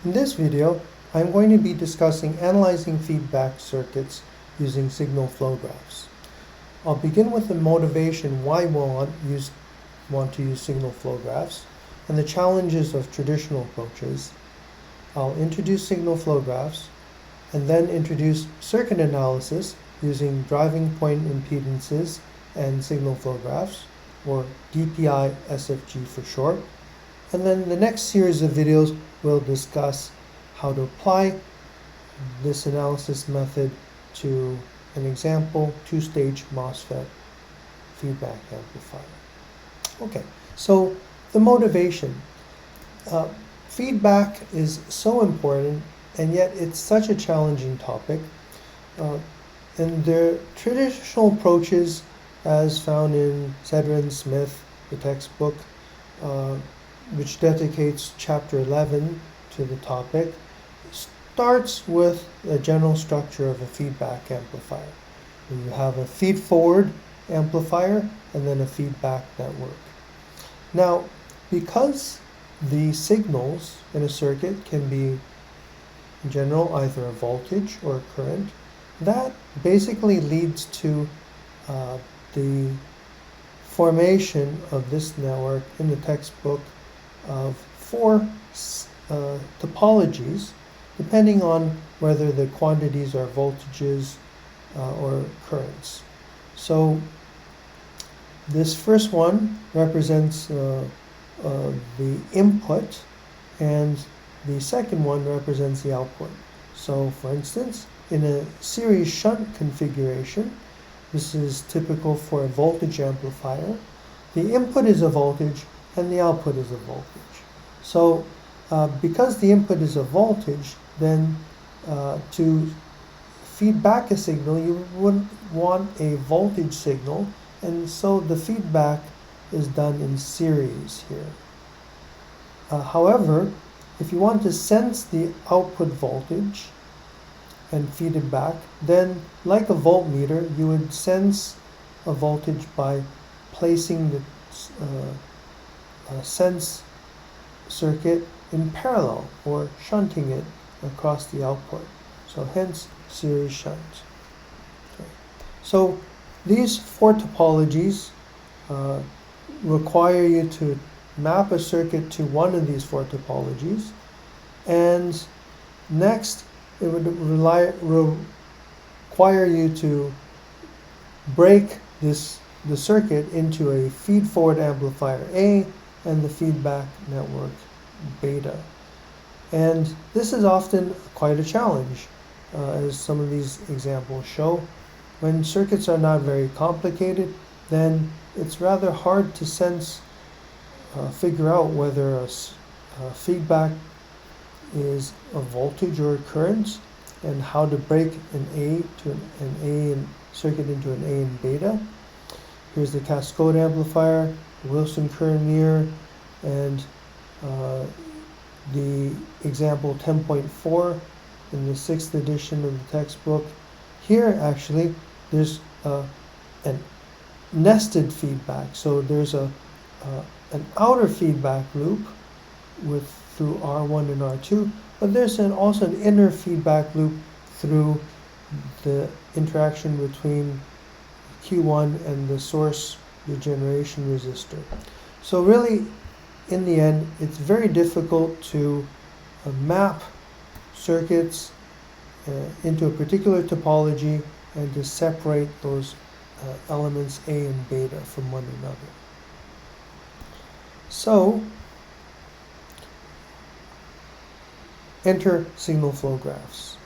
In this video, I'm going to be discussing analyzing feedback circuits using signal flow graphs. I'll begin with the motivation why we want to use signal flow graphs and the challenges of traditional approaches. I'll introduce signal flow graphs and then introduce circuit analysis using driving point impedances and signal flow graphs, or DPI SFG for short. And then the next series of videos will discuss how to apply this analysis method to an example two-stage MOSFET feedback amplifier. Okay, so the motivation. Feedback is so important, and yet it's such a challenging topic. And the traditional approaches, as found in Sedgren Smith, the textbook, which dedicates chapter 11 to the topic, starts with a general structure of a feedback amplifier. You have a feed-forward amplifier and then a feedback network. Now, because the signals in a circuit can be, in general, either a voltage or a current, that basically leads to the formation of this network in the textbook of four topologies, depending on whether the quantities are voltages or currents. So this first one represents the input, and the second one represents the output. So for instance, in a series shunt configuration, this is typical for a voltage amplifier, the input is a voltage and the output is a voltage. So because the input is a voltage, then to feed back a signal, you wouldn't want a voltage signal, and so the feedback is done in series here. However, if you want to sense the output voltage and feed it back, then like a voltmeter, you would sense a voltage by placing the sense circuit in parallel or shunting it across the output. So hence series shunt. Okay. So these four topologies require you to map a circuit to one of these four topologies, and next it would require you to break the circuit into a feed-forward amplifier A and the feedback network beta. And this is often quite a challenge, as some of these examples show. When circuits are not very complicated, then it's rather hard to figure out whether a feedback is a voltage or a current, and how to break an A to an A circuit into an A and beta. Here's the Cascode amplifier, Wilson current mirror, and the example 10.4 in the 6th edition of the textbook. Here actually there's an nested feedback. So there's an outer feedback loop through R1 and R2, but there's also an inner feedback loop through the interaction between Q1 and the source regeneration resistor. So really, in the end, it's very difficult to map circuits into a particular topology and to separate those elements A and beta from one another. So enter signal flow graphs.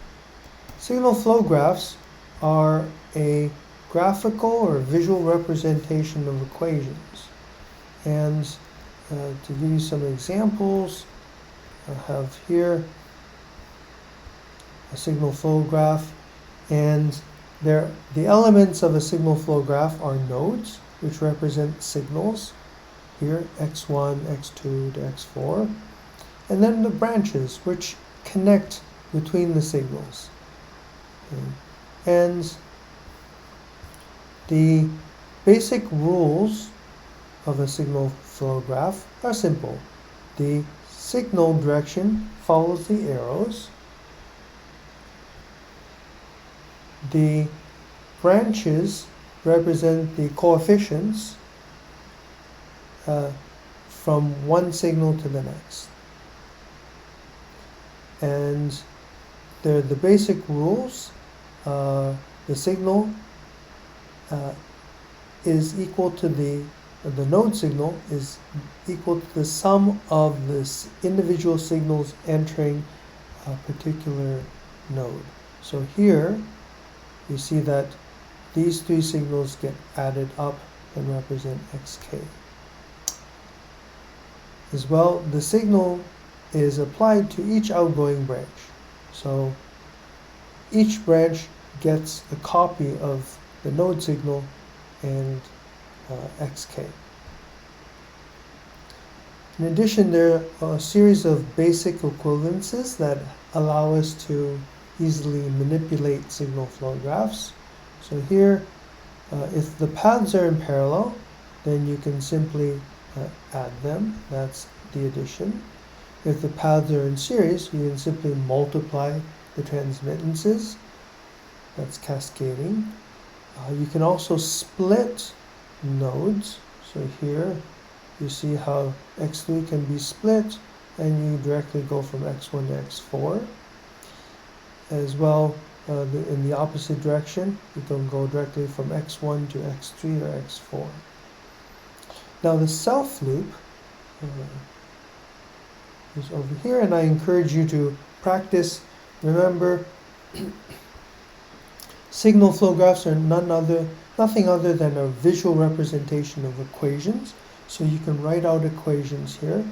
Signal flow graphs are a graphical or visual representation of equations. And to give you some examples, I have here a signal flow graph, and the elements of a signal flow graph are nodes, which represent signals, here x1, x2 to x4, and then the branches, which connect between the signals. Okay. And the basic rules of a signal flow graph are simple. The signal direction follows the arrows. The branches represent the coefficients from one signal to the next. And they're the basic rules. The signal is equal to the node signal is equal to the sum of the individual signals entering a particular node. So here you see that these three signals get added up and represent xk. As well, the signal is applied to each outgoing branch. So each branch gets a copy of the node signal and xk. In addition, there are a series of basic equivalences that allow us to easily manipulate signal flow graphs. So here, if the paths are in parallel, then you can simply add them. That's the addition. If the paths are in series, you can simply multiply the transmittances. That's cascading. You can also split nodes. So here you see how x3 can be split, and you directly go from x1 to x4. As well, in the opposite direction, you can go directly from x1 to x3 or x4. Now the self loop is over here, and I encourage you to practice. Remember, signal flow graphs are nothing other than a visual representation of equations. So you can write out equations here.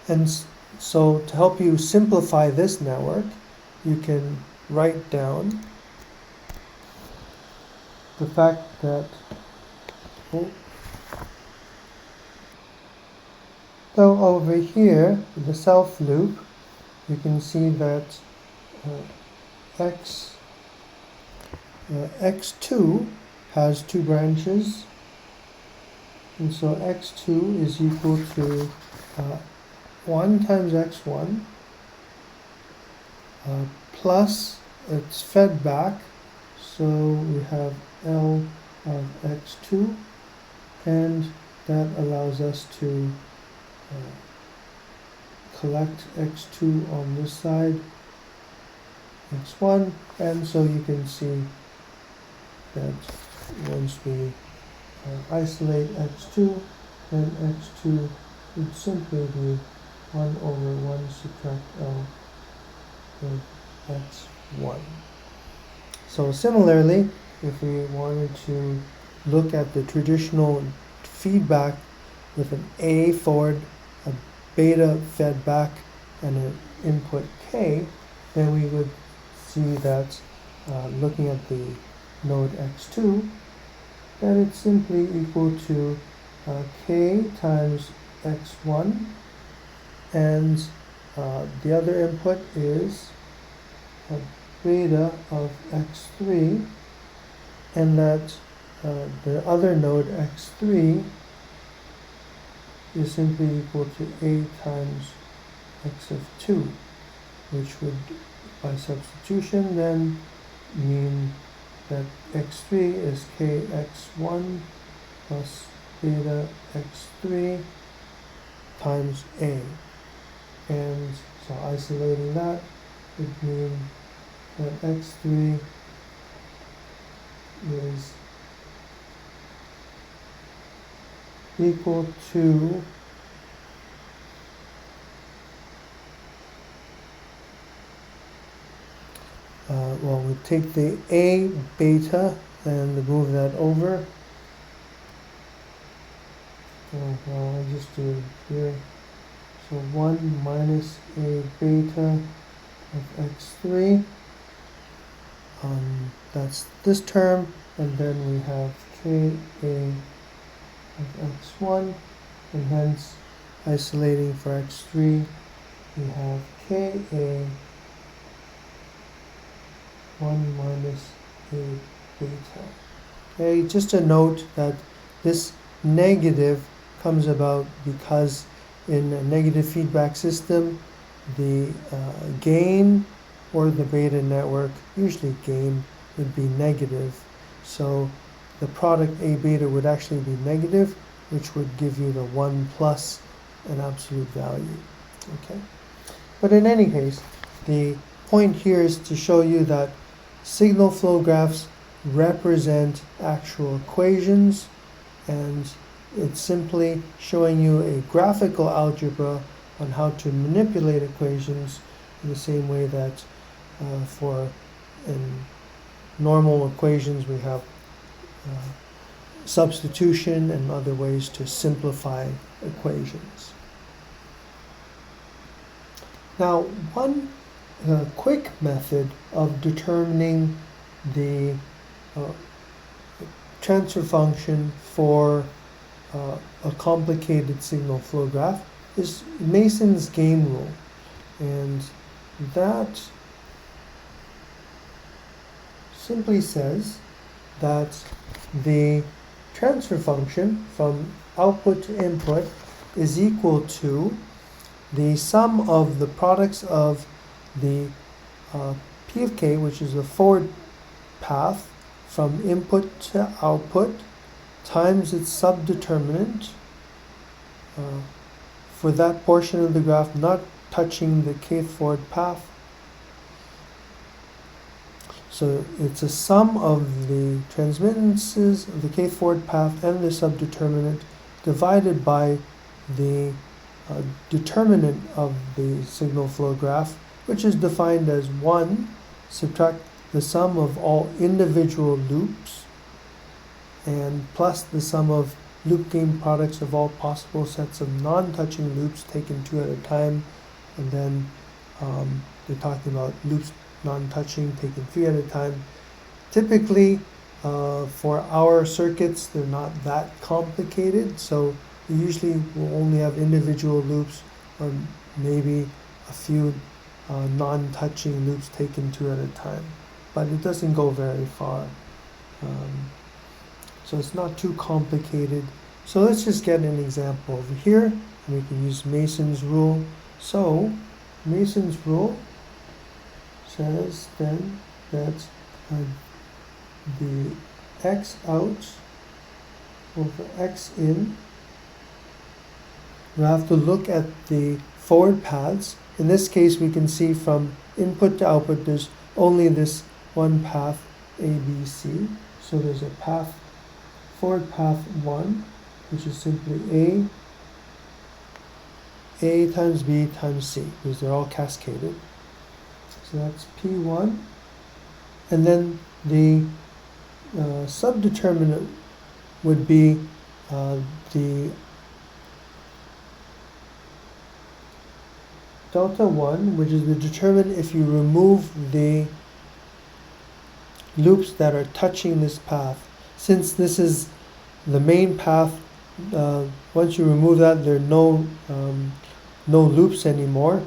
And so to help you simplify this network, you can write down the fact that so over here, the self loop, you can see that x2 has two branches, and so x2 is equal to 1 times x1 plus it's fed back, so we have L of x2, and that allows us to collect x2 on this side, x1, and so you can see that once we isolate x2, then x2 would simply be 1 over 1 subtract L with x1. So similarly, if we wanted to look at the traditional feedback with an A forward, a beta fed back, and an input k, then we would see that looking at the node x2, that it's simply equal to k times x1, and the other input is a beta of x3, and that the other node x3 is simply equal to a times x of 2, which would, by substitution, then mean that x3 is kx1 plus beta x3 times a. And so isolating that would mean that x3 is equal to well, we take the A beta and move that over. Well, I'll just do it here. So 1 minus A beta of x3. That's this term, and then we have Ka of x1, and hence isolating for x3, we have Ka 1 minus A beta. Okay, just a note that this negative comes about because in a negative feedback system, the gain or the beta network, usually gain, would be negative. So the product A beta would actually be negative, which would give you the 1 plus an absolute value. Okay. But in any case, the point here is to show you that signal flow graphs represent actual equations, and it's simply showing you a graphical algebra on how to manipulate equations in the same way that for in normal equations we have substitution and other ways to simplify equations. Now, one quick method of determining the transfer function for a complicated signal flow graph is Mason's game rule, and that simply says that the transfer function from output to input is equal to the sum of the products of the P of k, which is the forward path from input to output, times its subdeterminant for that portion of the graph not touching the kth forward path. So it's a sum of the transmittances of the kth forward path and the subdeterminant divided by the determinant of the signal flow graph, which is defined as 1, subtract the sum of all individual loops, and plus the sum of loop gain products of all possible sets of non-touching loops taken 2 at a time, and then they're talking about loops non-touching taken 3 at a time. Typically, for our circuits, they're not that complicated, so we usually will only have individual loops or maybe a few non-touching loops taken 2 at a time, but it doesn't go very far. So it's not too complicated. So let's just get an example over here, and we can use Mason's rule. So Mason's rule says then that the x out over x in, we have to look at the forward paths. In this case, we can see from input to output there's only this one path A, B, C. So there's a path, forward path 1, which is simply A times B times C, because they're all cascaded. So that's P1. And then the subdeterminant would be the delta 1, which is the determinant if you remove the loops that are touching this path. Since this is the main path, once you remove that, there are no loops anymore,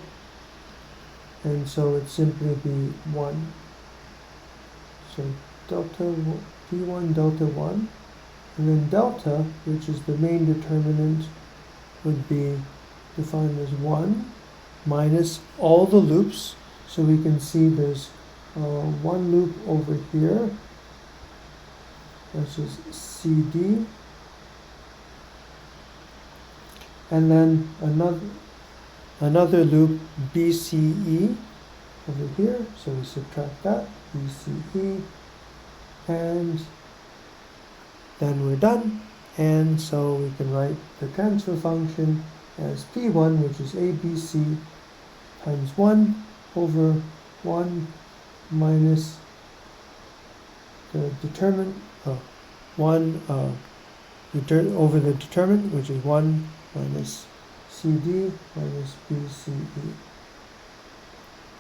and so it simply be 1. So delta P1 delta 1, and then delta, which is the main determinant, would be defined as 1 minus all the loops. So we can see there's one loop over here, which is CD, and then another loop BCE over here, so we subtract that, BCE, and then we're done. And so we can write the transfer function as P1, which is ABC times 1 over 1 minus the determinant, 1 over the determinant, which is 1 minus CD minus BCE.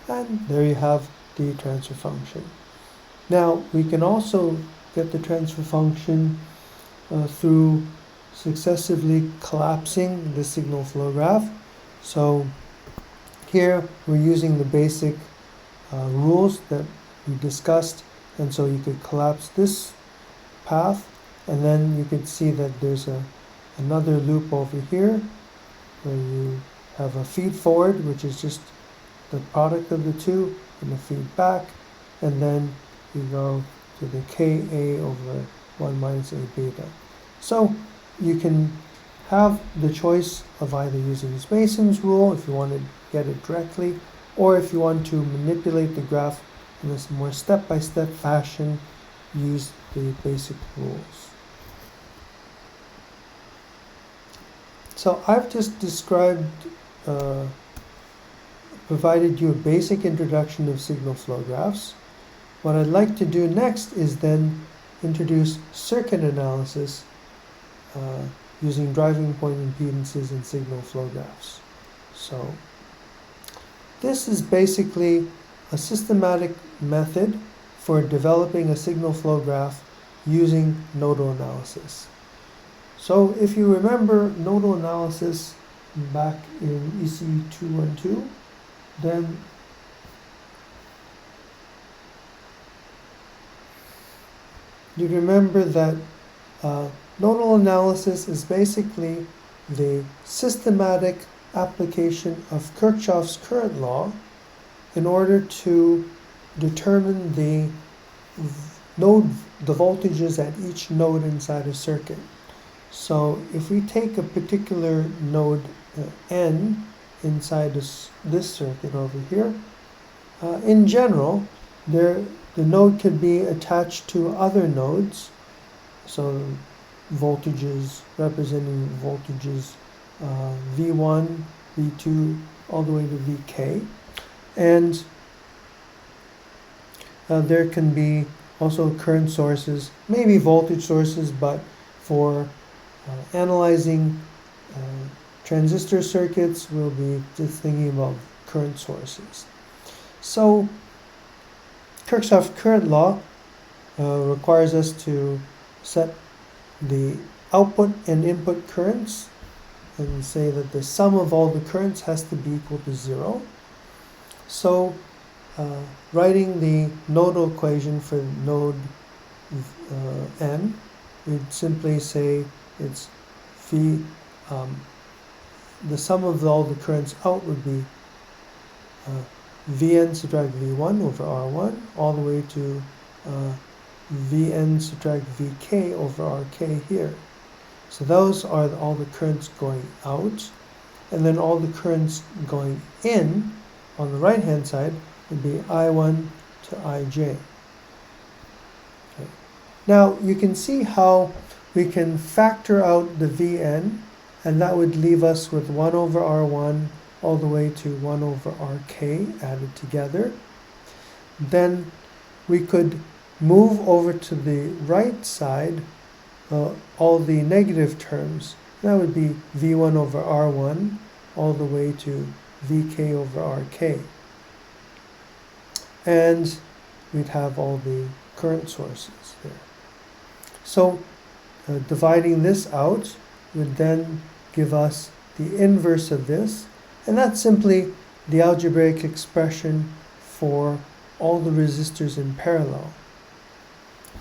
And there you have the transfer function. Now we can also get the transfer function through successively collapsing the signal flow graph. So here we're using the basic rules that we discussed, and so you could collapse this path, and then you could see that there's another loop over here, where you have a feed forward, which is just the product of the two, and a feed back, and then you go to the Ka over 1 minus A beta. So you can have the choice of either using Mason's rule if you want to get it directly, or if you want to manipulate the graph in this more step-by-step fashion, use the basic rules. So I've just provided you a basic introduction of signal flow graphs. What I'd like to do next is then introduce circuit analysis using driving point impedances and signal flow graphs. So this is basically a systematic method for developing a signal flow graph using nodal analysis. So if you remember nodal analysis back in ECE 212, then you remember that nodal analysis is basically the systematic application of Kirchhoff's current law in order to determine the voltages at each node inside a circuit. So if we take a particular node N inside this circuit over here, in general, the node could be attached to other nodes, so voltages representing voltages V1, V2, all the way to Vk. And there can be also current sources, maybe voltage sources, but for analyzing transistor circuits, we'll be just thinking about current sources. So Kirchhoff's current law requires us to set the output and input currents and say that the sum of all the currents has to be equal to 0. So writing the nodal equation for node N, we'd simply say it's the sum of all the currents out would be Vn subtract V1 over R1 all the way to Vn subtract Vk over Rk here. So those are all the currents going out, and then all the currents going in on the right hand side would be I1 to Ij. Okay. Now you can see how we can factor out the Vn, and that would leave us with 1 over R1 all the way to 1 over Rk added together. Then we could move over to the right side all the negative terms. That would be V1 over R1 all the way to Vk over Rk. And we'd have all the current sources there. So dividing this out would then give us the inverse of this, and that's simply the algebraic expression for all the resistors in parallel.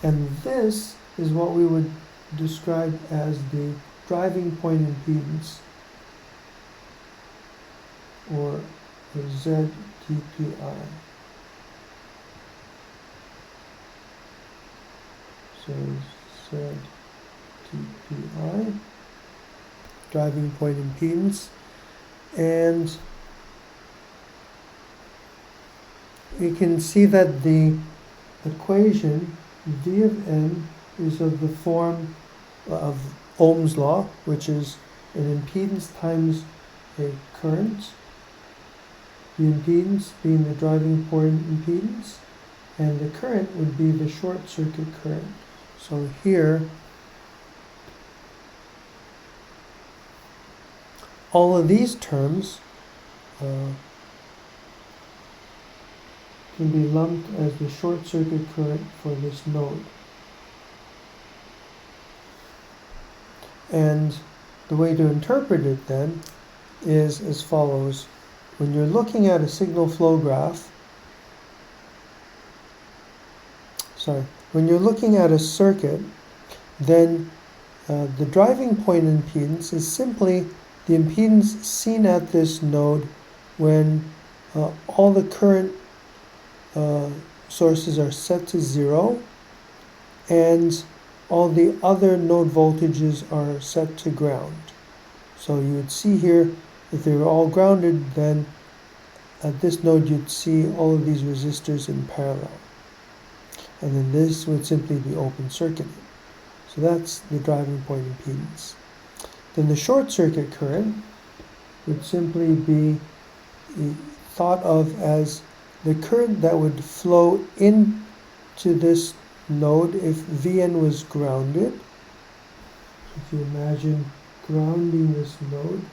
And this is what we would describe as the driving point impedance, or ZTPI. So ZTPI, driving point impedance, and you can see that the equation V of n is of the form of Ohm's law, which is an impedance times a current, the impedance being the driving point impedance, and the current would be the short circuit current. So here, all of these terms can be lumped as the short circuit current for this node. And the way to interpret it then is as follows. When you're looking at a signal flow graph, when you're looking at a circuit, then the driving point impedance is simply the impedance seen at this node when all the current sources are set to 0 and all the other node voltages are set to ground. So you would see here, if they were all grounded, then at this node you'd see all of these resistors in parallel. And then this would simply be open circuited. So that's the driving point impedance. Then the short circuit current would simply be thought of as the current that would flow into this node if Vn was grounded. If you imagine grounding this node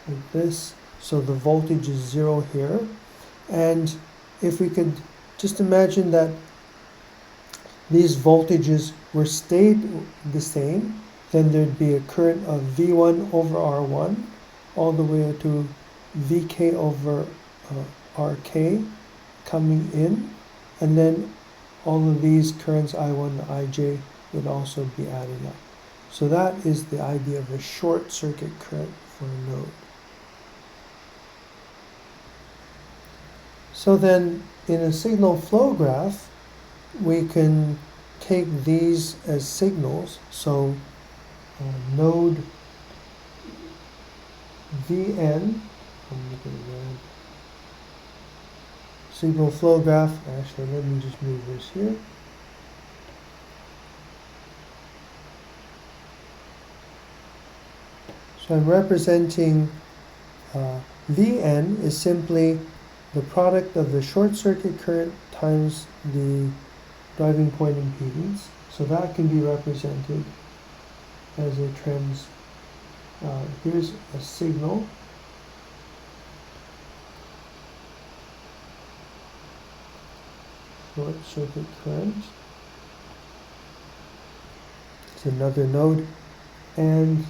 like this, so the voltage is 0 here. And if we could just imagine that these voltages were stayed the same, then there'd be a current of V1 over R1 all the way to Vk over Rk coming in, and then all of these currents I1 and Ij would also be adding up. So that is the idea of a short circuit current for a node. So then in a signal flow graph, we can take these as signals. So node Vn, signal flow graph, actually let me just move this here. So I'm representing Vn is simply the product of the short circuit current times the driving point impedance. So that can be represented as a here's a signal. Short circuit current. It's another node, and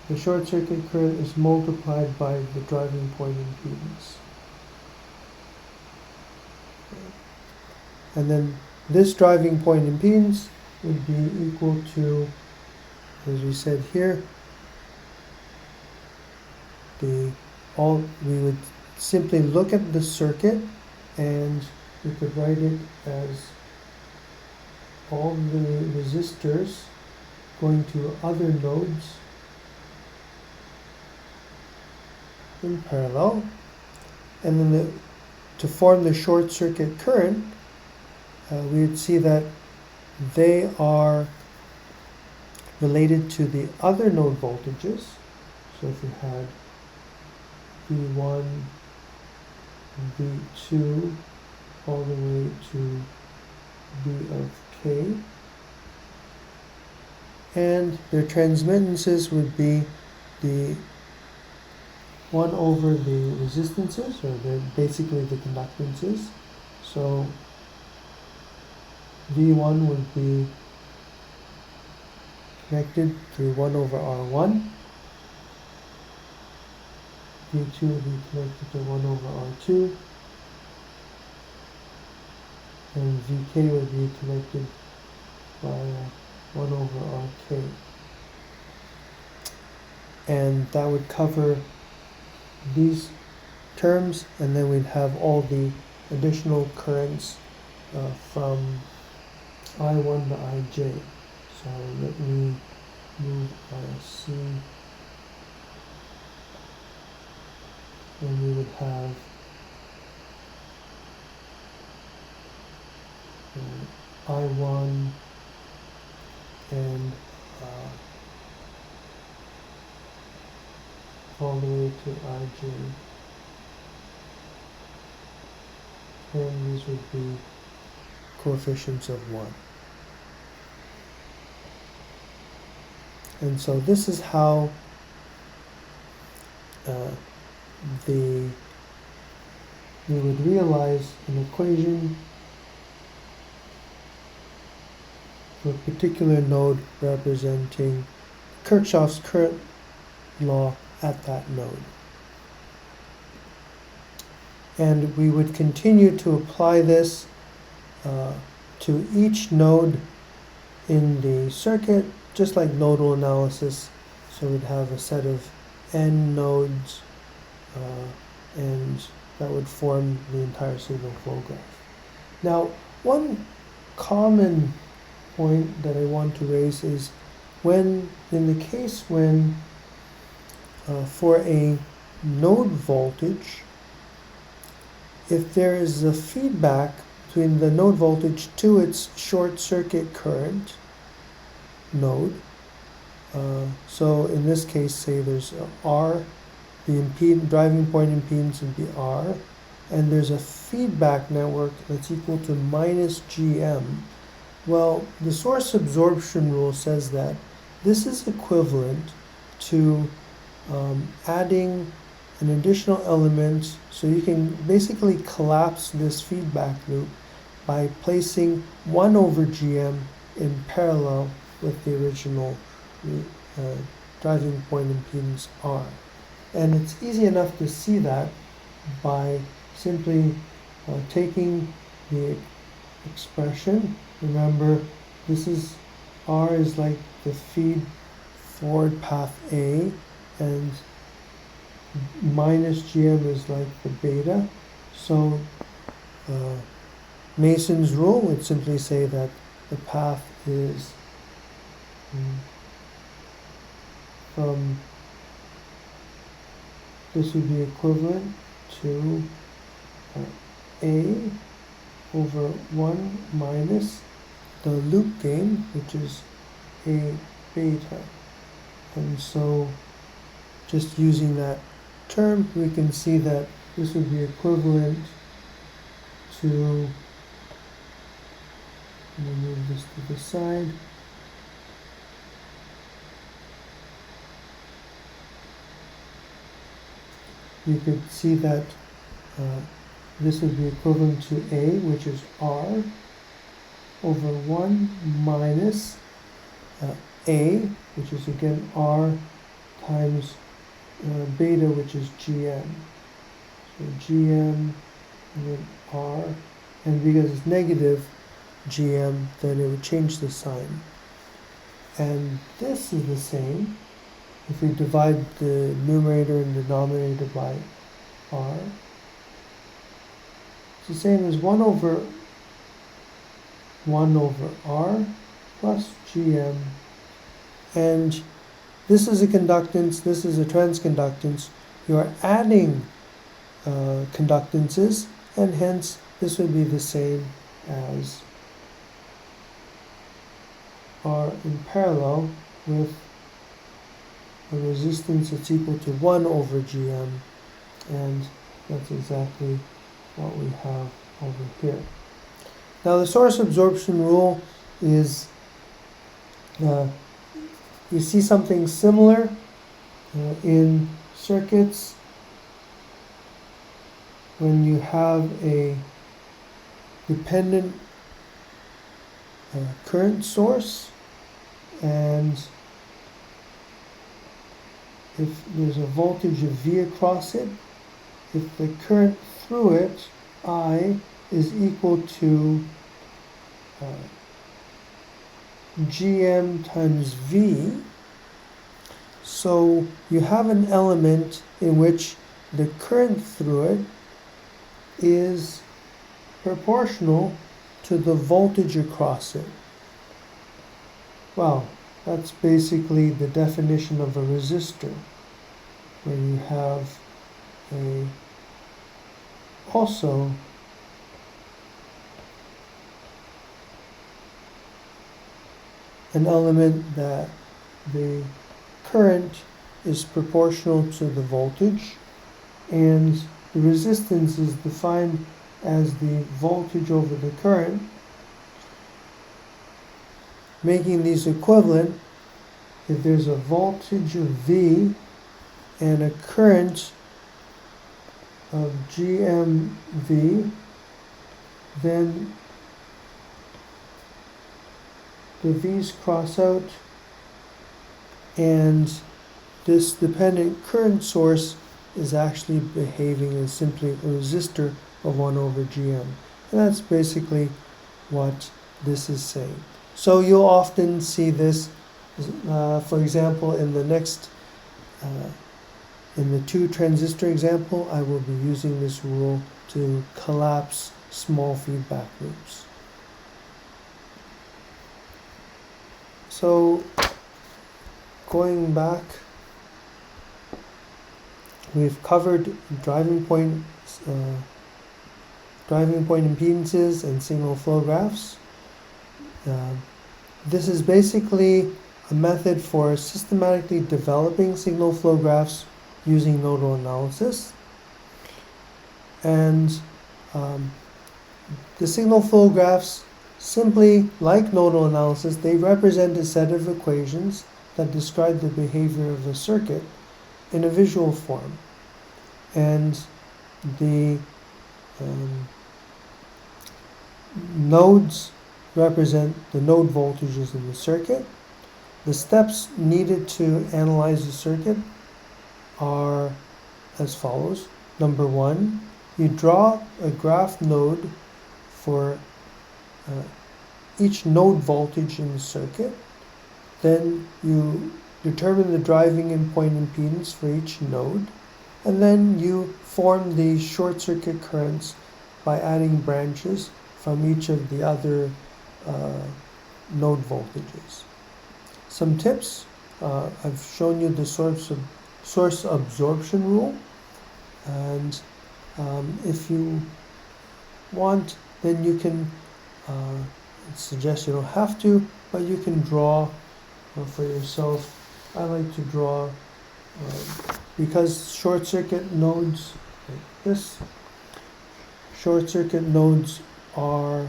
the short circuit current is multiplied by the driving point impedance. And then this driving point impedance would be equal to, as we said here, we would simply look at the circuit and we could write it as all the resistors going to other nodes in parallel, and then to form the short circuit current, we would see that they are related to the other node voltages. So if we had V1, V2, all the way to V of K, and their transmittances would be the 1 over the resistances, or they're basically the conductances. So V1 would be connected through 1 over R1. V2 would be connected to 1 over R2. And Vk would be connected by 1 over Rk. And that would cover these terms, and then we'd have all the additional currents from I1 to Ij. So let me move RC, and we would have I1 and all the way to Ij, and these would be coefficients of 1. And so this is how we would realize an equation for a particular node representing Kirchhoff's current law at that node. And we would continue to apply this to each node in the circuit just like nodal analysis. So we'd have a set of n nodes, and that would form the entire signal flow graph. Now, one common point that I want to raise is when, in the case when for a node voltage, if there is a feedback between the node voltage to its short circuit current node, so in this case, say there's R, the driving point impedance would be R, and there's a feedback network that's equal to minus GM. Well, the source absorption rule says that this is equivalent to adding an additional element, so you can basically collapse this feedback loop by placing 1 over GM in parallel with the original driving point impedance R. And it's easy enough to see that by simply taking the expression. Remember, this is R is like the feed forward path A, and minus GM is like the beta. So Mason's rule would simply say that the path is from, this would be equivalent to A over 1 minus the loop gain, which is A beta. And so just using that term, we can see that this would be equivalent to, let me move this to the side, you could see that this would be equivalent to A, which is R, over 1 minus A, which is again R times beta, which is GM. So GM and then R, and because it's negative GM, then it would change the sign. And this is the same if we divide the numerator and denominator by R. It's the same as 1 over R plus GM. And this is a conductance, this is a transconductance. You are adding conductances, and hence this would be the same as R in parallel with a resistance that's equal to 1 over GM, and that's exactly what we have over here. Now the source absorption rule is, you see something similar in circuits when you have a dependent current source, and if there's a voltage of V across it, if the current through it, I, is equal to GM times V, so you have an element in which the current through it is proportional to the voltage across it. Well, that's basically the definition of a resistor, where you have also an element that the current is proportional to the voltage, and the resistance is defined as the voltage over the current, making these equivalent. If there's a voltage of V and a current of GMV, then the V's cross out, and this dependent current source is actually behaving as simply a resistor of 1 over GM. And that's basically what this is saying. So you'll often see this For example, in the next, in the 2 transistor example, I will be using this rule to collapse small feedback loops. So going back, we've covered driving point impedances and signal flow graphs. This is basically a method for systematically developing signal flow graphs using nodal analysis. And the signal flow graphs, simply like nodal analysis, they represent a set of equations that describe the behavior of a circuit in a visual form. And the nodes represent the node voltages in the circuit. The steps needed to analyze the circuit are as follows. Number 1, you draw a graph node for each node voltage in the circuit. Then you determine the driving and point impedance for each node. And then you form the short circuit currents by adding branches from each of the other node voltages. Some tips. I've shown you the source absorption rule, and if you want, then you can suggest you don't have to, but you can draw for yourself. I like to draw because short circuit nodes like this, short circuit nodes are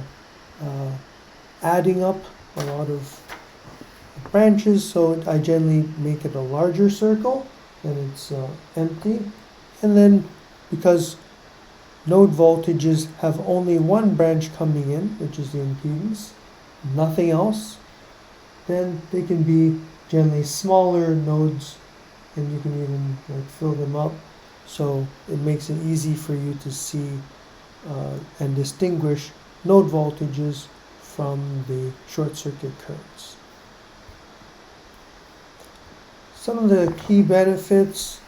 adding up a lot of branches, so I generally make it a larger circle and it's empty. And then because node voltages have only one branch coming in, which is the impedance, nothing else, then they can be generally smaller nodes, and you can even fill them up, so it makes it easy for you to see and distinguish node voltages from the short circuit currents. Some of the key benefits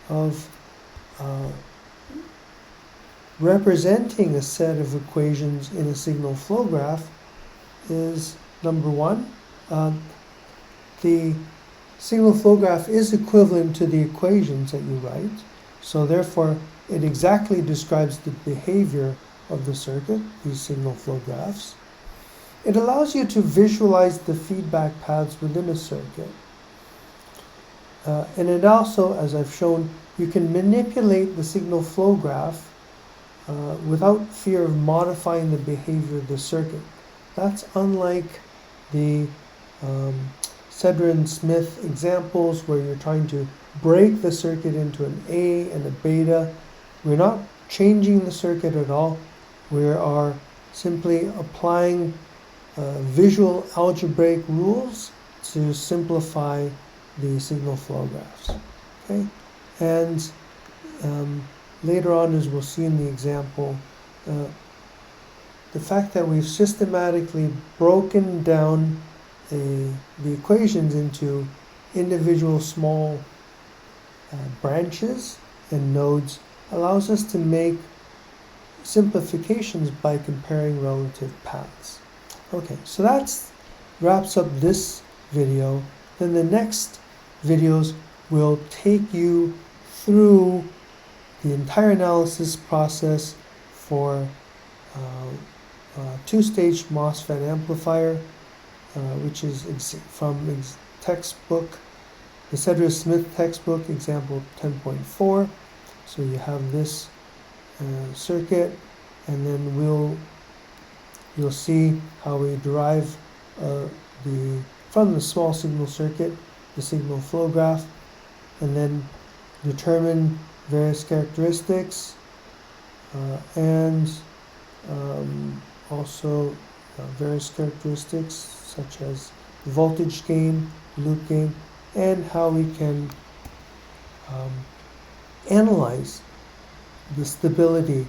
of representing a set of equations in a signal flow graph is, number 1, the signal flow graph is equivalent to the equations that you write, so therefore it exactly describes the behavior of the circuit, these signal flow graphs. It allows you to visualize the feedback paths within a circuit. And it also, as I've shown, you can manipulate the signal flow graph without fear of modifying the behavior of the circuit. That's unlike the Sedron-Smith examples where you're trying to break the circuit into an A and a beta. We're not changing the circuit at all. We are simply applying visual algebraic rules to simplify the signal flow graphs. Okay, and later on, as we'll see in the example, the fact that we've systematically broken down the equations into individual small branches and nodes allows us to make simplifications by comparing relative paths. Okay, so that wraps up this video. Then the next videos will take you through the entire analysis process for two-stage MOSFET amplifier, which is from textbook, the Sedron-Smith textbook, example 10.4. So you have this circuit, and then you'll see how we derive from the small signal circuit the signal flow graph, and then determine various characteristics and also various characteristics such as voltage gain, loop gain, and how we can analyze the stability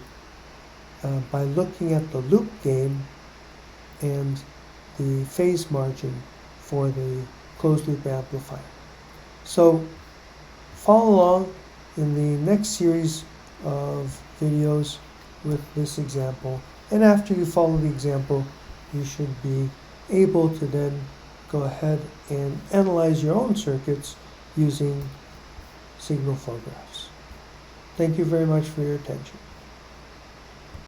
by looking at the loop gain and the phase margin for the closed loop amplifier. So follow along in the next series of videos with this example, and after you follow the example, you should be able to then go ahead and analyze your own circuits using signal flow graphs. Thank you very much for your attention.